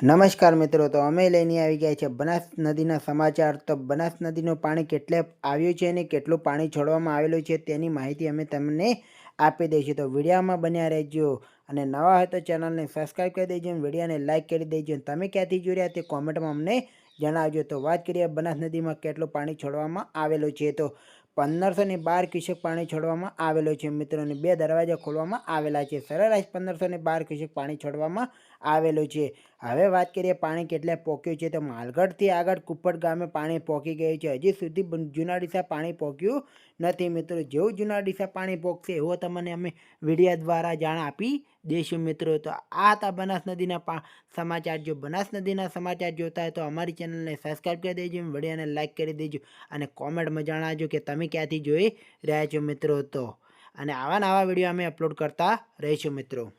નમસ્કાર મિત્રો, તો અમે લઈને આવી ગયા છે બનાસ નદીના સમાચાર। તો બનાસ નદીનું પાણી કેટલે આવ્યું છે અને કેટલું પાણી છોડવામાં આવેલું છે તેની માહિતી અમે તમને આપી દઈશું। તો વિડીયોમાં બન્યા રહેજો અને નવા હોય તો ચેનલને સબસ્ક્રાઈબ કરી દેજો અને વિડીયોને લાઇક કરી દેજો। તમે ક્યાંથી જોઈ રહ્યા તે કોમેન્ટમાં અમને જણાવજો। તો વાત કરીએ બનાસ નદીમાં કેટલું પાણી છોડવામાં આવેલું છે, તો 1512 ક્યુસેક પાણી છોડવામાં આવેલું છે મિત્રોને 2 દરવાજા ખોલવામાં આવેલા છે। સરેરાશ 1512 ક્યુસેક પાણી છોડવામાં આવેલું છે। હવે વાત કરીએ પાણી કેટલે પહોંચ્યું છે, તો માલગઢથી આગળ કુપ્પડ ગામે પાણી પહોંચી ગયું છે। હજી સુધી જૂના ડીસા પાણી પહોંચ્યું નથી મિત્રો। જેવું જૂના ડીસા પાણી પહોંચશે એવો તમને અમે વિડીયો દ્વારા જાણ આપી દઈશું મિત્રો। તો આ હતા બનાસ નદીના સમાચાર। જો બનાસ નદીના સમાચાર જોતા હોય તો અમારી ચેનલને સબસ્ક્રાઈબ કરી દેજો, વિડીયોને લાઇક કરી દેજો અને કોમેન્ટમાં જણાવજો કે તમે ક્યાંથી જોઈ રહ્યા છો મિત્રો। તો અને આવા નવા વિડીયો અમે અપલોડ કરતા રહીશું મિત્રો।